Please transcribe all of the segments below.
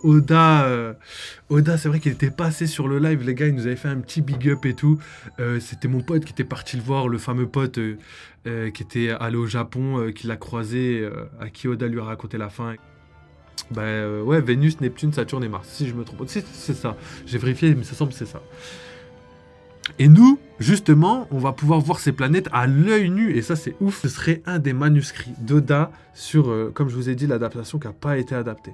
Oda, Oda, c'est vrai qu'il était passé sur le live, les gars, il nous avait fait un petit big up et tout. C'était mon pote qui était parti le voir, le fameux pote qui était allé au Japon, qui l'a croisé, à qui Oda lui a raconté la fin. Bah ouais, Vénus, Neptune, Saturne et Mars, si je me trompe. C'est ça, j'ai vérifié, mais ça semble que c'est ça. Et nous, justement, on va pouvoir voir ces planètes à l'œil nu, et ça c'est ouf. Ce serait un des manuscrits d'Oda sur, comme je vous ai dit, l'adaptation qui n'a pas été adaptée.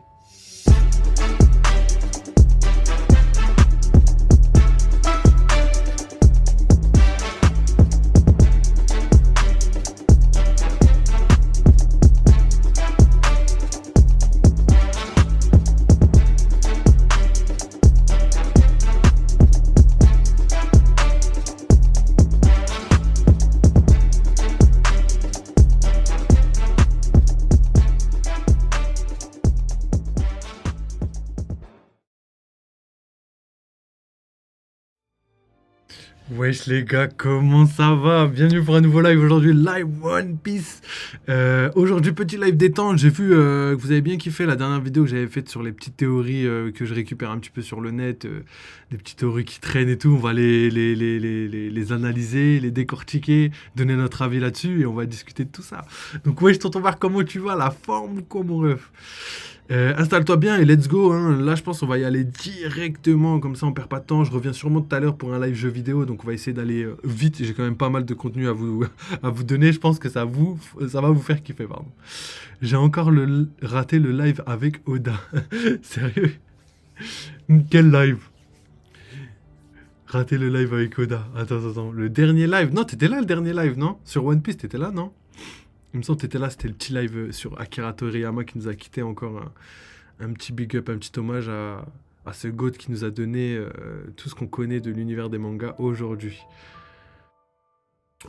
Wesh les gars, comment ça va? Bienvenue pour un nouveau live aujourd'hui, live One Piece. Aujourd'hui petit live détente, j'ai vu que vous avez bien kiffé la dernière vidéo que j'avais faite sur les petites théories que je récupère un petit peu sur le net, des petites théories qui traînent et tout, on va les analyser, les décortiquer, donner notre avis là-dessus et on va discuter de tout ça. Donc wesh tonton Marc, comment tu vas? La forme ou quoi mon ref? Installe-toi bien et let's go, hein. Là, je pense qu'on va y aller directement, comme ça on perd pas de temps. Je reviens sûrement tout à l'heure pour un live jeu vidéo, donc on va essayer d'aller vite. J'ai quand même pas mal de contenu à vous, à vous donner. Je pense que ça va vous faire kiffer, pardon. J'ai encore raté le live avec Oda. Sérieux? Quel live? Raté le live avec Oda. Attends. Le dernier live. Non, t'étais là le dernier live, non? Sur One Piece, t'étais là, non? Il me semble que t'étais là, c'était le petit live sur Akira Toriyama qui nous a quitté encore un petit big up, un petit hommage à ce GOAT qui nous a donné tout ce qu'on connaît de l'univers des mangas aujourd'hui.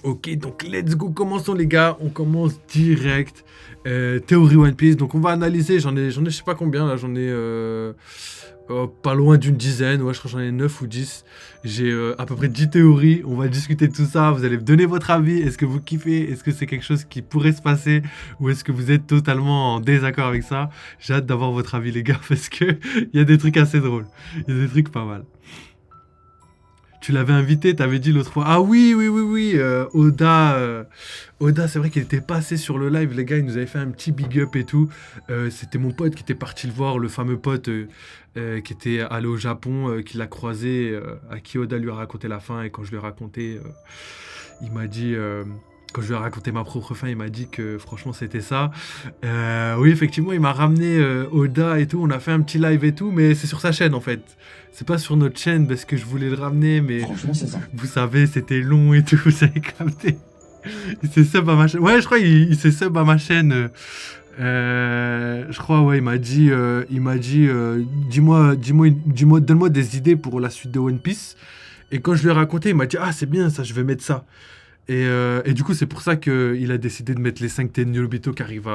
Ok, donc let's go, commençons les gars, on commence direct. Théorie One Piece, donc on va analyser, j'en ai je sais pas combien là, j'en ai pas loin d'une dizaine, ouais je crois que j'en ai 9 ou 10. J'ai à peu près 10 théories, on va discuter de tout ça, vous allez me donner votre avis, est-ce que vous kiffez, est-ce que c'est quelque chose qui pourrait se passer, ou est-ce que vous êtes totalement en désaccord avec ça? J'ai hâte d'avoir votre avis les gars, parce que il y a des trucs assez drôles, il y a des trucs pas mal. Tu l'avais invité, t'avais dit l'autre fois. Ah oui, Oda, Oda, c'est vrai qu'il était passé sur le live, les gars, il nous avait fait un petit big up et tout. C'était mon pote qui était parti le voir, le fameux pote qui était allé au Japon, qui l'a croisé, à qui Oda lui a raconté la fin. Et quand je lui ai raconté, il m'a dit. Quand je lui ai raconté ma propre fin, il m'a dit que franchement c'était ça. Oui, effectivement, il m'a ramené Oda et tout. On a fait un petit live et tout, mais c'est sur sa chaîne en fait. C'est pas sur notre chaîne parce que je voulais le ramener, mais Franchement, c'est ça. vous savez, c'était long et tout, vous avez capté. Il s'est sub à ma chaîne. Ouais, je crois qu'il s'est sub à ma chaîne. Je crois, ouais, il m'a dit, donne-moi des idées pour la suite de One Piece. Et quand je lui ai raconté, il m'a dit, ah, c'est bien ça, je vais mettre ça. Et du coup, c'est pour ça qu'il a décidé de mettre les 5 Tenryubito qui arrivent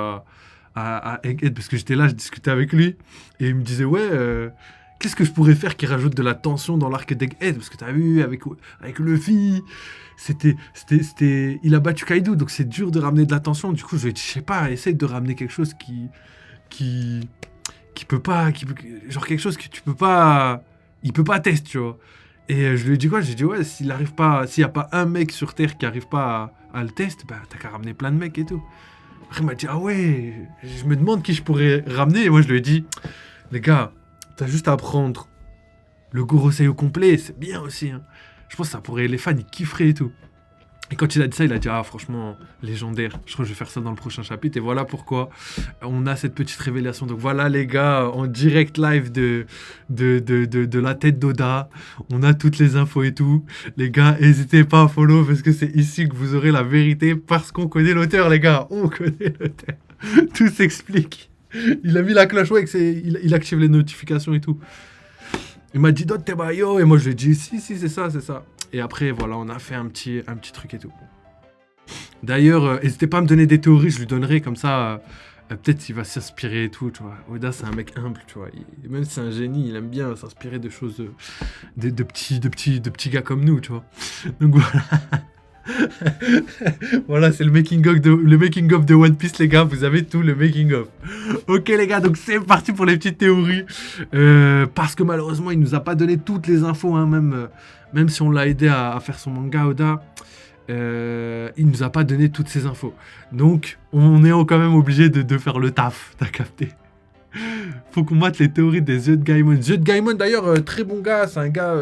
à Egghead, parce que j'étais là, je discutais avec lui, et il me disait, ouais, qu'est-ce que je pourrais faire qui rajoute de la tension dans l'arc d'Egghead? Parce que t'as vu, avec Luffy, il a battu Kaido, donc c'est dur de ramener de la tension. Du coup, je sais pas, essaye de ramener quelque chose qui peut pas, genre quelque chose que tu peux pas, il peut pas tester, tu vois. Et je lui ai dit quoi? J'ai dit ouais, s'il y a pas un mec sur Terre qui arrive pas à le test, bah t'as qu'à ramener plein de mecs et tout. Après il m'a dit ah ouais, je me demande qui je pourrais ramener. Et moi je lui ai dit, les gars, t'as juste à prendre le Gorosei au complet, c'est bien aussi. Hein. Je pense que ça pourrait, les fans ils kifferaient et tout. Et quand il a dit ça, il a dit ah franchement légendaire. Je crois que je vais faire ça dans le prochain chapitre. Et voilà pourquoi on a cette petite révélation. Donc voilà les gars, en direct live de la tête d'Oda. On a toutes les infos et tout. Les gars, n'hésitez pas à follow parce que c'est ici que vous aurez la vérité parce qu'on connaît l'auteur les gars. On connaît l'auteur. Tout s'explique. Il a mis la cloche, ouais, il active les notifications et tout. Il m'a dit d'autres tes bayo et moi je lui ai dit si c'est ça. Et après voilà on a fait un petit truc et tout. D'ailleurs n'hésitez pas à me donner des théories, je lui donnerai comme ça. Peut-être qu'il va s'inspirer et tout, tu vois. Oda c'est un mec humble, tu vois. Même si c'est un génie, il aime bien s'inspirer de choses de petits gars comme nous, tu vois. Donc voilà. Voilà, c'est le making of de One Piece, les gars. Vous avez tout le making of. Ok, les gars, donc c'est parti pour les petites théories. Parce que malheureusement, il nous a pas donné toutes les infos, hein, même si on l'a aidé à faire son manga Oda. Il nous a pas donné toutes ces infos. Donc, on est quand même obligé de faire le taf. T'as capté? Faut qu'on mate les théories des The Gaimon. The Gaimon, d'ailleurs, très bon gars. C'est un gars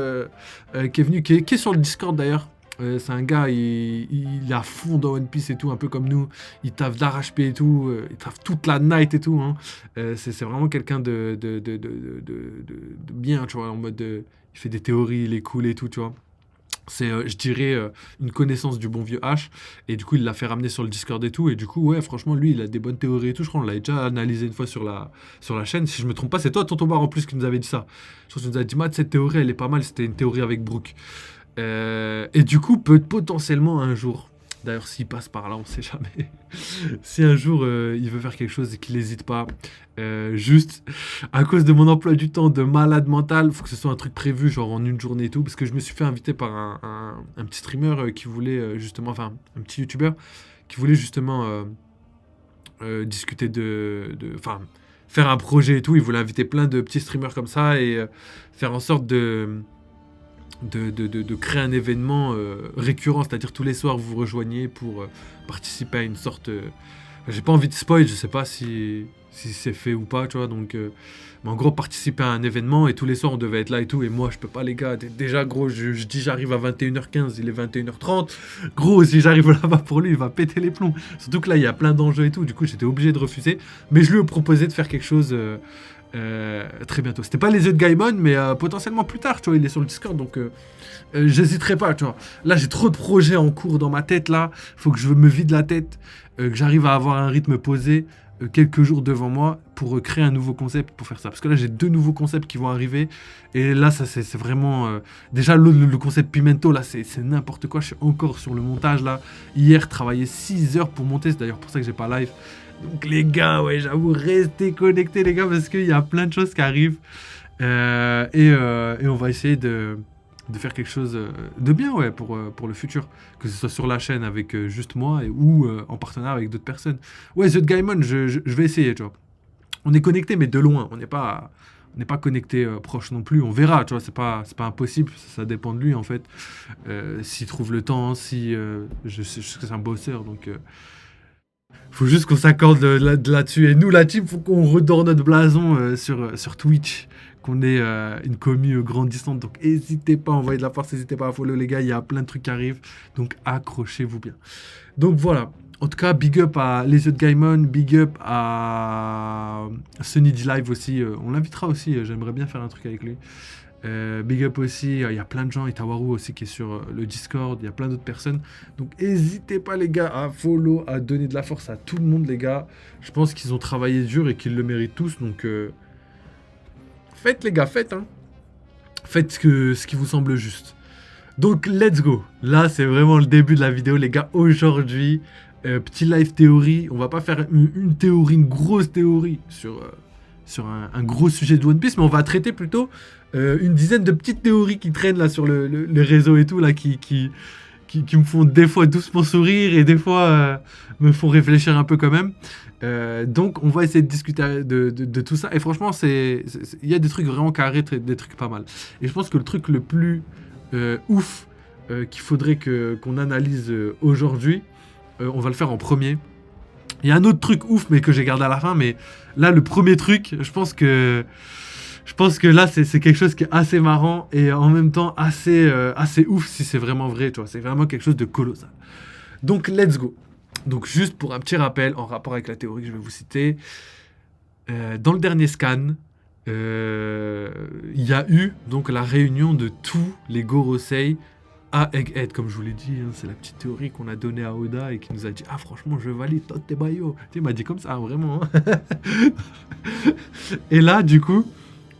qui est venu, qui est sur le Discord d'ailleurs. C'est un gars, il est à fond dans One Piece et tout, un peu comme nous. Il taffe d'arrache-pied et tout. Il taffe toute la night et tout. Hein. C'est vraiment quelqu'un de bien, tu vois, en mode. Il fait des théories, il est cool et tout, tu vois. C'est, je dirais, une connaissance du bon vieux H. Et du coup, il l'a fait ramener sur le Discord et tout. Et du coup, ouais, franchement, lui, il a des bonnes théories et tout. Je crois qu'on l'a déjà analysé une fois sur la chaîne. Si je me trompe pas, c'est toi, Tonton Bar, en plus, qui nous avait dit ça. Je pense que tu nous as dit, Matt, cette théorie, elle est pas mal. C'était une théorie avec Brooke. Et du coup, potentiellement un jour, d'ailleurs, s'il passe par là, on sait jamais. Si un jour il veut faire quelque chose et qu'il n'hésite pas, juste à cause de mon emploi du temps de malade mental, faut que ce soit un truc prévu, genre en une journée et tout, parce que je me suis fait inviter par un petit streamer qui voulait justement, enfin, un petit youtubeur qui voulait justement discuter enfin, faire un projet et tout. Il voulait inviter plein de petits streamers comme ça et faire en sorte de créer un événement récurrent, c'est-à-dire tous les soirs vous vous rejoignez pour participer à une sorte... j'ai pas envie de spoil, je sais pas si c'est fait ou pas, tu vois, donc... mais en gros, participer à un événement et tous les soirs on devait être là et tout, et moi je peux pas les gars, déjà gros, je dis j'arrive à 21h15, il est 21h30, gros, si j'arrive là-bas pour lui, il va péter les plombs. Surtout que là il y a plein d'enjeux et tout, du coup j'étais obligé de refuser, mais je lui ai proposé de faire quelque chose... très bientôt. C'était pas les yeux de Gaimon, mais potentiellement plus tard, tu vois, il est sur le Discord, donc j'hésiterai pas, tu vois. Là, j'ai trop de projets en cours dans ma tête, là. Faut que je me vide la tête, que j'arrive à avoir un rythme posé quelques jours devant moi pour créer un nouveau concept pour faire ça. Parce que là, j'ai 2 nouveaux concepts qui vont arriver. Et là, ça, c'est vraiment... déjà, le concept Pimento, là, c'est n'importe quoi. Je suis encore sur le montage, là. Hier, travaillé 6 heures pour monter. C'est d'ailleurs pour ça que j'ai pas live. Donc les gars, ouais, j'avoue, restez connectés les gars parce qu'il y a plein de choses qui arrivent. Et on va essayer de faire quelque chose de bien, ouais, pour le futur. Que ce soit sur la chaîne avec juste moi ou en partenariat avec d'autres personnes. Ouais, The Gaimon, je vais essayer, tu vois. On est connecté, mais de loin. On n'est pas connecté proche non plus. On verra, tu vois. C'est pas impossible. Ça dépend de lui, en fait. S'il trouve le temps, si... je sais que c'est un bosseur, donc... faut juste qu'on s'accorde là-dessus. Et nous, la team, faut qu'on redore notre blason sur Twitch. Qu'on ait une commu grandissante. Donc, n'hésitez pas à envoyer de la force. N'hésitez pas à follow, les gars. Il y a plein de trucs qui arrivent. Donc, accrochez-vous bien. Donc, voilà. En tout cas, big up à Les Yeux de Gaimon. Big up à Sunny D Live aussi. On l'invitera aussi. J'aimerais bien faire un truc avec lui. Big up aussi, il y a plein de gens, Itawaru aussi qui est sur le Discord, il y a plein d'autres personnes. Donc n'hésitez pas les gars à follow, à donner de la force à tout le monde les gars. Je pense qu'ils ont travaillé dur et qu'ils le méritent tous. Donc faites les gars, faites hein. Faites ce qui vous semble juste. Donc let's go. Là c'est vraiment le début de la vidéo les gars. Aujourd'hui, petit live théorie. On va pas faire une théorie, une grosse théorie sur un gros sujet de One Piece, mais on va traiter plutôt une dizaine de petites théories qui traînent là sur le réseau et tout, là, qui me font des fois doucement sourire et des fois me font réfléchir un peu quand même. Donc on va essayer de discuter de tout ça. Et franchement, il y a des trucs vraiment carrés, des trucs pas mal. Et je pense que le truc le plus ouf qu'il faudrait qu'on analyse aujourd'hui, on va le faire en premier. Il y a un autre truc ouf, mais que j'ai gardé à la fin. Mais là, le premier truc, je pense que là, c'est quelque chose qui est assez marrant et en même temps assez ouf si c'est vraiment vrai. Tu vois, c'est vraiment quelque chose de colossal. Donc, let's go. Donc, juste pour un petit rappel, en rapport avec la théorie que je vais vous citer, dans le dernier scan, il y a eu donc la réunion de tous les Gorosei à Egghead, comme je vous l'ai dit, hein, c'est la petite théorie qu'on a donnée à Oda et qui nous a dit ah franchement je valide Totte Bayo. Il m'a dit comme ça vraiment. Hein. Et là du coup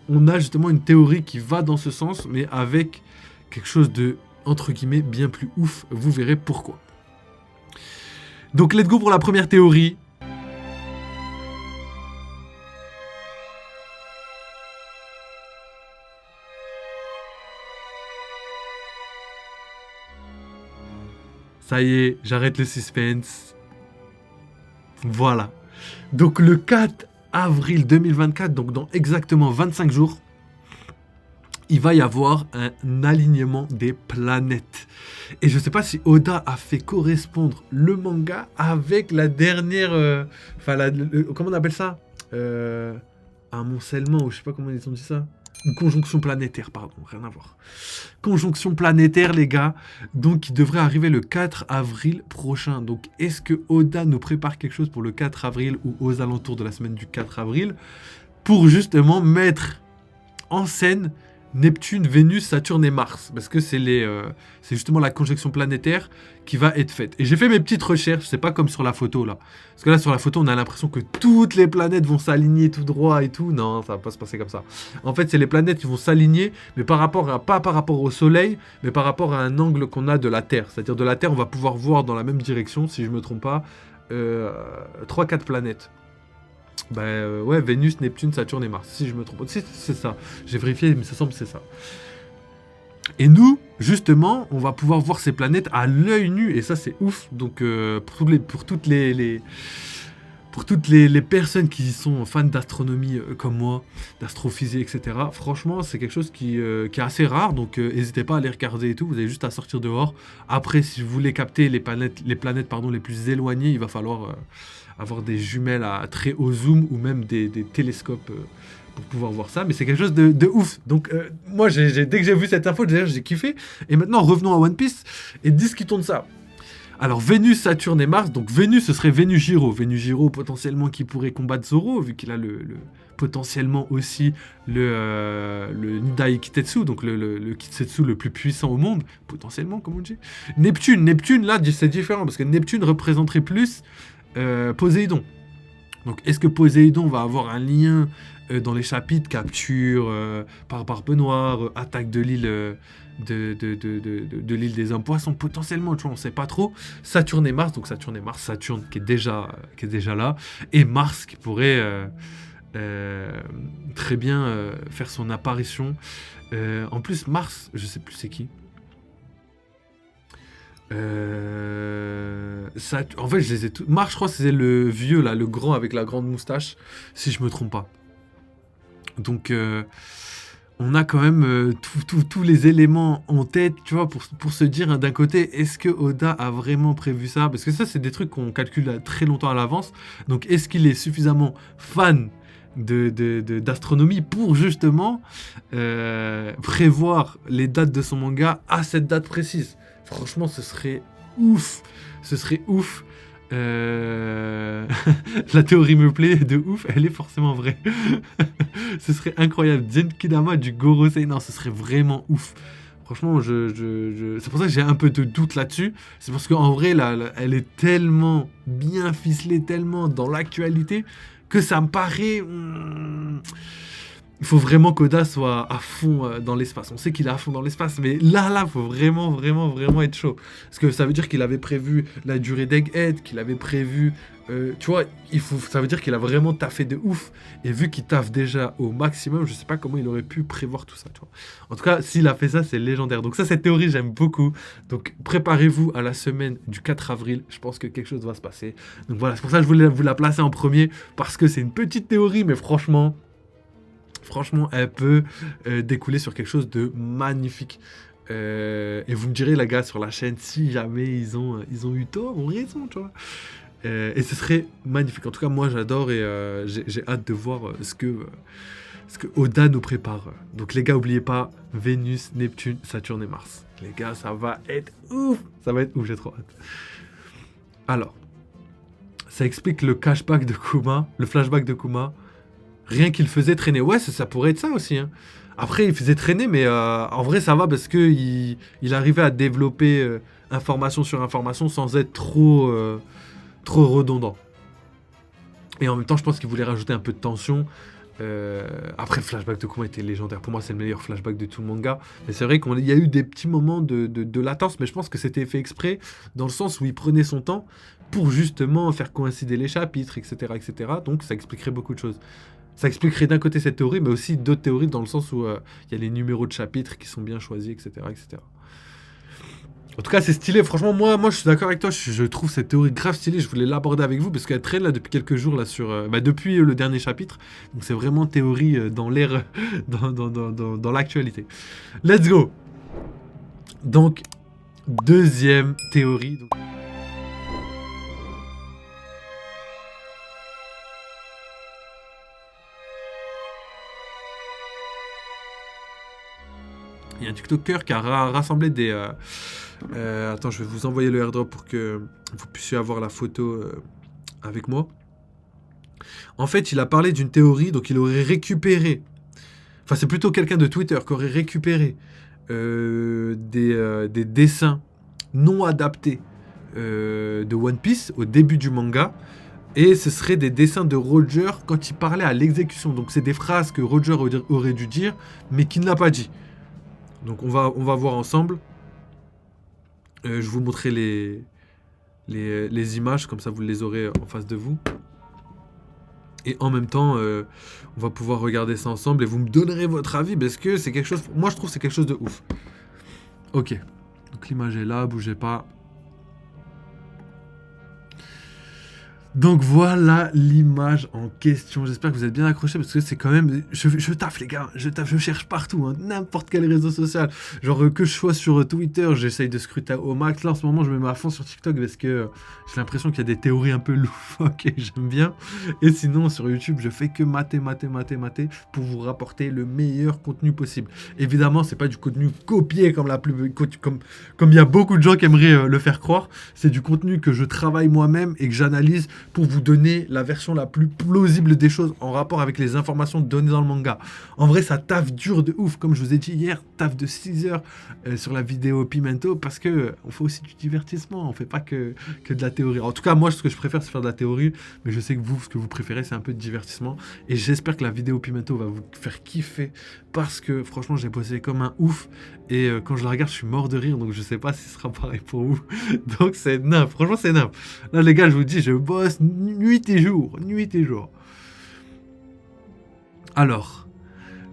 on a justement une théorie qui va dans ce sens mais avec quelque chose de entre guillemets bien plus ouf. Vous verrez pourquoi. Donc let's go pour la première théorie. Ça y est, j'arrête le suspense. Voilà. Donc le 4 avril 2024, donc dans exactement 25 jours, il va y avoir un alignement des planètes. Et je sais pas si Oda a fait correspondre le manga avec la dernière... Enfin, comment on appelle ça un amoncellement, ou je sais pas comment ils ont dit ça. Une conjonction planétaire, pardon, rien à voir. Conjonction planétaire, les gars. Donc, il devrait arriver le 4 avril prochain. Donc, est-ce que Oda nous prépare quelque chose pour le 4 avril ou aux alentours de la semaine du 4 avril pour justement mettre en scène Neptune, Vénus, Saturne et Mars, parce que c'est justement la conjonction planétaire qui va être faite. Et j'ai fait mes petites recherches, c'est pas comme sur la photo là. Parce que là sur la photo on a l'impression que toutes les planètes vont s'aligner tout droit et tout. Non, ça va pas se passer comme ça. En fait c'est les planètes qui vont s'aligner, mais pas par rapport au Soleil, mais par rapport à un angle qu'on a de la Terre. C'est-à-dire de la Terre on va pouvoir voir dans la même direction, si je me trompe pas, 3-4 planètes. Ouais, Vénus, Neptune, Saturne et Mars, si je me trompe. C'est ça. J'ai vérifié, mais ça semble que c'est ça. Et nous, justement, on va pouvoir voir ces planètes à l'œil nu, et ça, c'est ouf. Donc, pour toutes les personnes qui sont fans d'astronomie comme moi, d'astrophysique, etc., franchement, c'est quelque chose qui est assez rare. Donc, n'hésitez pas à les regarder et tout. Vous avez juste à sortir dehors. Après, si vous voulez capter les planètes les plus éloignées, il va falloir avoir des jumelles à très haut zoom ou même des télescopes pour pouvoir voir ça. Mais c'est quelque chose de ouf. Donc, moi, dès que j'ai vu cette info, j'ai kiffé. Et maintenant, revenons à One Piece et discutons de ça. Alors, Vénus, Saturne et Mars. Donc, Vénus, ce serait Vénus-Jiro. Vénus-Jiro, potentiellement, qui pourrait combattre Zoro, vu qu'il a potentiellement aussi le Nidai Kitetsu, donc le Kitetsu le plus puissant au monde. Potentiellement, comme on dit. Neptune, là, c'est différent, parce que Neptune représenterait plus Poséidon. Donc, est-ce que Poséidon va avoir un lien dans les chapitres, capture par Barbe Noire, attaque de l'île de l'île des hommes poissons, potentiellement, tu vois, on sait pas trop. Saturne et Mars, donc Saturne qui est déjà là, et Mars qui pourrait très bien faire son apparition. En plus, Mars, je sais plus c'est qui. En fait, je les ai tous. Mars, je crois, c'est le vieux là, le grand avec la grande moustache, si je me trompe pas. Donc, on a quand même tous les éléments en tête, tu vois, pour se dire, hein, d'un côté, est-ce que Oda a vraiment prévu ça? Parce que ça, c'est des trucs qu'on calcule très longtemps à l'avance. Donc, est-ce qu'il est suffisamment fan d'astronomie pour justement prévoir les dates de son manga à cette date précise? Franchement, ce serait ouf. La théorie me plaît de ouf, elle est forcément vraie. Ce serait incroyable. Genkidama du Gorosei, non, ce serait vraiment ouf. Franchement, c'est pour ça que j'ai un peu de doute là-dessus. C'est parce qu'en vrai, elle est tellement bien ficelée, tellement dans l'actualité, que ça me paraît... Il faut vraiment qu'Oda soit à fond dans l'espace. On sait qu'il est à fond dans l'espace, mais là, il faut vraiment être chaud. Parce que ça veut dire qu'il avait prévu la durée d'Egghead, qu'il avait prévu... tu vois, ça veut dire qu'il a vraiment taffé de ouf. Et vu qu'il taffe déjà au maximum, je sais pas comment il aurait pu prévoir tout ça, tu vois. En tout cas, s'il a fait ça, c'est légendaire. Donc ça, cette théorie, j'aime beaucoup. Donc préparez-vous à la semaine du 4 avril. Je pense que quelque chose va se passer. Donc voilà, c'est pour ça que je voulais vous la placer en premier. Parce que c'est une petite théorie, mais franchement, elle peut découler sur quelque chose de magnifique. Et vous me direz, les gars, sur la chaîne, si jamais ils ont eu tort ou raison, tu vois. Et ce serait magnifique. En tout cas, moi, j'adore et j'ai hâte de voir ce que Oda nous prépare. Donc, les gars, n'oubliez pas, Vénus, Neptune, Saturne et Mars. Les gars, ça va être ouf. Ça va être ouf, j'ai trop hâte. Alors, ça explique le flashback de Kuma. Rien qu'il faisait traîner. Ouais, ça pourrait être ça aussi. Hein. Après, il faisait traîner, mais en vrai, ça va parce qu'il arrivait à développer information sur information sans être trop redondant. Et en même temps, je pense qu'il voulait rajouter un peu de tension. Après, le flashback de Kuma était légendaire. Pour moi, c'est le meilleur flashback de tout le manga. Mais c'est vrai qu'il y a eu des petits moments de latence, mais je pense que c'était fait exprès, dans le sens où il prenait son temps pour justement faire coïncider les chapitres, etc. Donc, ça expliquerait beaucoup de choses. Ça expliquerait d'un côté cette théorie, mais aussi d'autres théories dans le sens où il y a les numéros de chapitres qui sont bien choisis, etc. En tout cas, c'est stylé. Franchement, moi, je suis d'accord avec toi. Je trouve cette théorie grave stylée. Je voulais l'aborder avec vous parce qu'elle traîne là depuis quelques jours là sur, depuis le dernier chapitre. Donc c'est vraiment théorie dans l'air, dans l'actualité. Let's go. Donc deuxième théorie. Donc, il y a un TikToker qui a rassemblé des. Attends, je vais vous envoyer le airdrop pour que vous puissiez avoir la photo avec moi. En fait, il a parlé d'une théorie, donc il aurait récupéré. Enfin, c'est plutôt quelqu'un de Twitter qui aurait récupéré des dessins non adaptés de One Piece au début du manga. Et ce serait des dessins de Roger quand il parlait à l'exécution. Donc c'est des phrases que Roger aurait dû dire, mais qu'il n'a pas dit. Donc on va voir ensemble. Je vous montrerai les images, comme ça vous les aurez en face de vous. Et en même temps, on va pouvoir regarder ça ensemble et vous me donnerez votre avis parce que c'est quelque chose... Moi, je trouve que c'est quelque chose de ouf. Ok. Donc l'image est là, bougez pas. Donc voilà l'image en question. J'espère que vous êtes bien accrochés parce que c'est quand même... Je taffe les gars, je cherche partout, hein, n'importe quel réseau social. Genre que je sois sur Twitter, j'essaye de scruter au max. Là en ce moment je me mets à fond sur TikTok parce que j'ai l'impression qu'il y a des théories un peu loufoques et j'aime bien. Et sinon sur YouTube je fais que mater pour vous rapporter le meilleur contenu possible. Évidemment c'est pas du contenu copié comme il y a beaucoup de gens qui aimeraient le faire croire. C'est du contenu que je travaille moi-même et que j'analyse pour vous donner la version la plus plausible des choses en rapport avec les informations données dans le manga. En vrai, ça taffe dur de ouf. Comme je vous ai dit hier, taffe de 6 heures sur la vidéo Pimento parce que on fait aussi du divertissement. On fait pas que de la théorie. En tout cas, moi, ce que je préfère, c'est faire de la théorie. Mais je sais que vous, ce que vous préférez, c'est un peu de divertissement. Et j'espère que la vidéo Pimento va vous faire kiffer parce que franchement, j'ai bossé comme un ouf. Et quand je la regarde, je suis mort de rire. Donc, je sais pas si ce sera pareil pour vous. Donc, c'est neuf. Franchement, c'est neuf. Là, les gars, je vous dis, je bosse nuit et jour. Nuit et jour. Alors,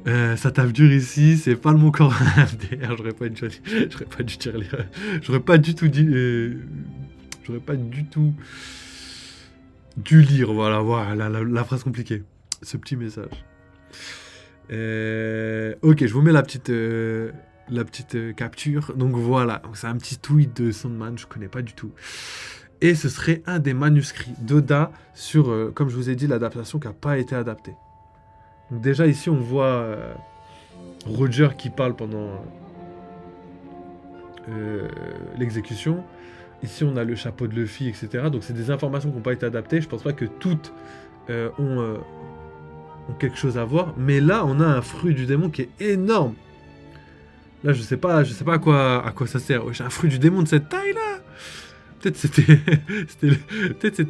ça taffe dur ici. C'est pas le mon corps MDR. J'aurais pas dû dire les... J'aurais pas du tout dit... J'aurais pas du tout dû lire. Voilà la phrase compliquée. Ce petit message. Ok, je vous mets la petite capture. Donc voilà, c'est un petit tweet de Sandman, je connais pas du tout. Et ce serait un des manuscrits d'Oda sur, comme je vous ai dit, l'adaptation qui n'a pas été adaptée. Donc déjà ici, on voit Roger qui parle pendant l'exécution. Ici, on a le chapeau de Luffy, etc. Donc c'est des informations qui n'ont pas été adaptées. Je pense pas que toutes ont quelque chose à voir. Mais là, on a un fruit du démon qui est énorme. Là, je sais pas à quoi ça sert. J'ai un fruit du démon de cette taille-là. Peut-être c'était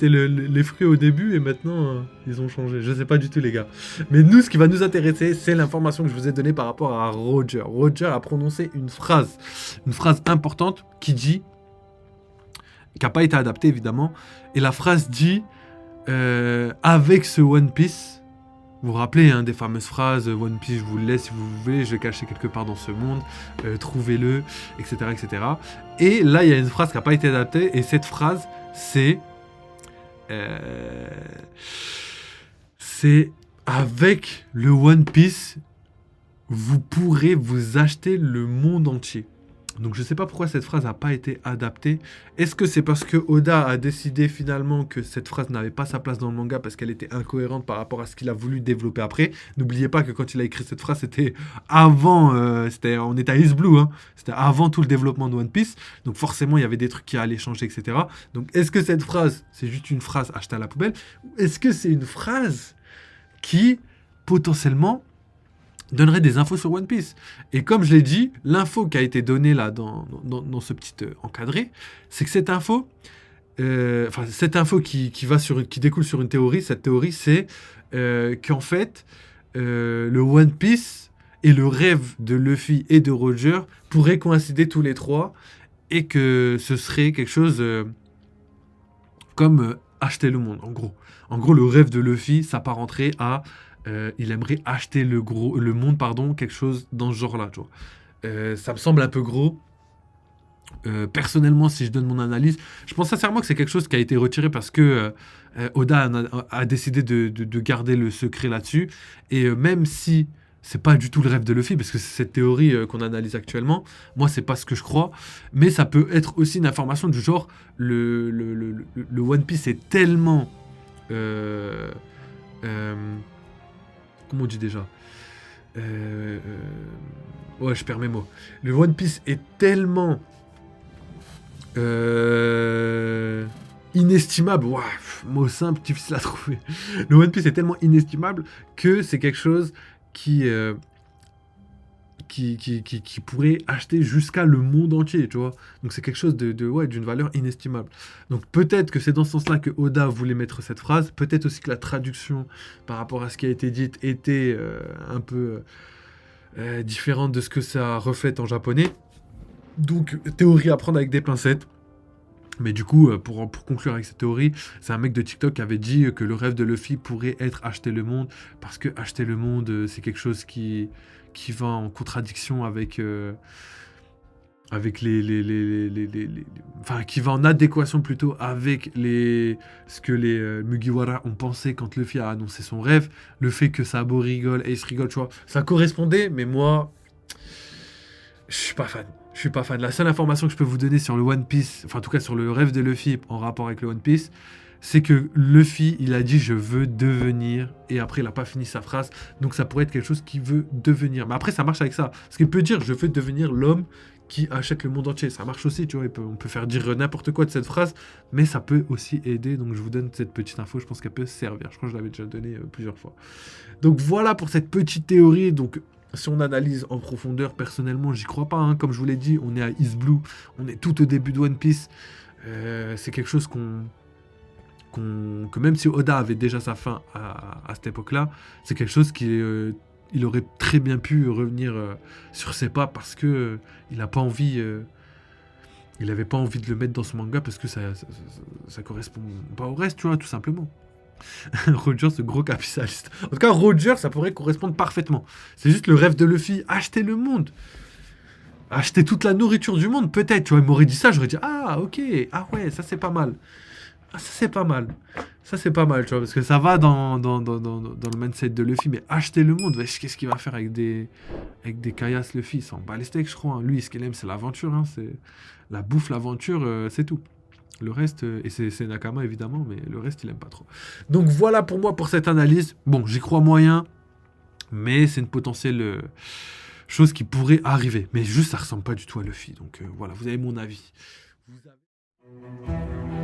les fruits au début et maintenant ils ont changé. Je sais pas du tout les gars. Mais nous, ce qui va nous intéresser, c'est l'information que je vous ai donnée par rapport à Roger. Roger a prononcé une phrase importante qui dit, qui n'a pas été adaptée évidemment. Et la phrase dit, avec ce One Piece. Vous vous rappelez hein, des fameuses phrases One Piece, je vous le laisse si vous voulez, je l'ai caché quelque part dans ce monde, trouvez-le, etc., etc. Et là, il y a une phrase qui n'a pas été adaptée, et cette phrase, c'est avec le One Piece, vous pourrez vous acheter le monde entier. Donc je sais pas pourquoi cette phrase n'a pas été adaptée. Est-ce que c'est parce que Oda a décidé finalement que cette phrase n'avait pas sa place dans le manga parce qu'elle était incohérente par rapport à ce qu'il a voulu développer après? N'oubliez pas que quand il a écrit cette phrase, c'était avant, on était à East Blue, hein, c'était avant tout le développement de One Piece. Donc forcément, il y avait des trucs qui allaient changer, etc. Donc est-ce que cette phrase, c'est juste une phrase achetée à la poubelle? Ou est-ce que c'est une phrase qui, potentiellement, donnerait des infos sur One Piece. Et comme je l'ai dit, l'info qui a été donnée là dans ce petit encadré, c'est que cette info, qui découle sur une théorie, cette théorie c'est qu'en fait, le One Piece et le rêve de Luffy et de Roger pourraient coïncider tous les trois et que ce serait quelque chose comme acheter le monde, en gros. En gros, le rêve de Luffy s'apparenterait à il aimerait acheter le monde, quelque chose dans ce genre-là, tu vois. Ça me semble un peu gros. Personnellement, si je donne mon analyse, je pense sincèrement que c'est quelque chose qui a été retiré parce que Oda a décidé de garder le secret là-dessus. Et même si c'est pas du tout le rêve de Luffy, parce que c'est cette théorie qu'on analyse actuellement, moi, c'est pas ce que je crois. Mais ça peut être aussi une information du genre le One Piece est tellement. euh, euh, comment on dit déjà ouais, je perds mes mots. Le One Piece est tellement euh, inestimable. Ouah, mot simple, difficile à trouver. Le One Piece est tellement inestimable que c'est quelque chose qui, euh, qui pourrait acheter jusqu'à le monde entier, tu vois. Donc c'est quelque chose ouais, d'une valeur inestimable. Donc peut-être que c'est dans ce sens-là que Oda voulait mettre cette phrase. Peut-être aussi que la traduction par rapport à ce qui a été dit était un peu différente de ce que ça reflète en japonais. Donc théorie à prendre avec des pincettes. Mais du coup, pour conclure avec cette théorie, c'est un mec de TikTok qui avait dit que le rêve de Luffy pourrait être acheter le monde, parce que acheter le monde, c'est quelque chose qui va en contradiction avec enfin, qui va en adéquation plutôt avec ce que les Mugiwara ont pensé quand Luffy a annoncé son rêve, le fait que Sabo rigole, Ace rigole, tu vois, ça correspondait, mais moi, je suis pas fan. Je suis pas fan. La seule information que je peux vous donner sur le One Piece, enfin en tout cas sur le rêve de Luffy en rapport avec le One Piece, c'est que Luffy, il a dit je veux devenir, et après il a pas fini sa phrase, donc ça pourrait être quelque chose qu'il veut devenir. Mais après ça marche avec ça. Parce qu'il peut dire je veux devenir l'homme qui achète le monde entier. Ça marche aussi, tu vois, on peut faire dire n'importe quoi de cette phrase, mais ça peut aussi aider, donc je vous donne cette petite info, je pense qu'elle peut servir. Je crois que je l'avais déjà donné plusieurs fois. Donc voilà pour cette petite théorie, donc si on analyse en profondeur, personnellement, j'y crois pas. Hein. Comme je vous l'ai dit, on est à East Blue, on est tout au début de One Piece. C'est quelque chose que même si Oda avait déjà sa fin à cette époque-là, c'est quelque chose il aurait très bien pu revenir sur ses pas parce que il n'a pas envie. Il avait pas envie de le mettre dans ce manga parce que ça correspond pas au reste, tu vois, tout simplement. Roger, ce gros capitaliste. En tout cas, Roger, ça pourrait correspondre parfaitement. C'est juste le rêve de Luffy, acheter le monde. Acheter toute la nourriture du monde, peut-être. Tu vois, il m'aurait dit ça, j'aurais dit, ah, ok, ah ouais, ça c'est pas mal. Ah, ça c'est pas mal. Ça c'est pas mal, tu vois, parce que ça va dans le mindset de Luffy, mais acheter le monde, wesh, qu'est-ce qu'il va faire avec des caillasses, Luffy? Il s'en bat les steaks, je crois. Hein. Lui, ce qu'il aime, c'est l'aventure, hein, c'est la bouffe, l'aventure, c'est tout. Le reste, et c'est Nakama évidemment, mais le reste, il aime pas trop. Donc voilà pour moi pour cette analyse. Bon, j'y crois moyen, mais c'est une potentielle chose qui pourrait arriver. Mais juste, ça ressemble pas du tout à Luffy. Donc voilà, vous avez mon avis. Vous avez...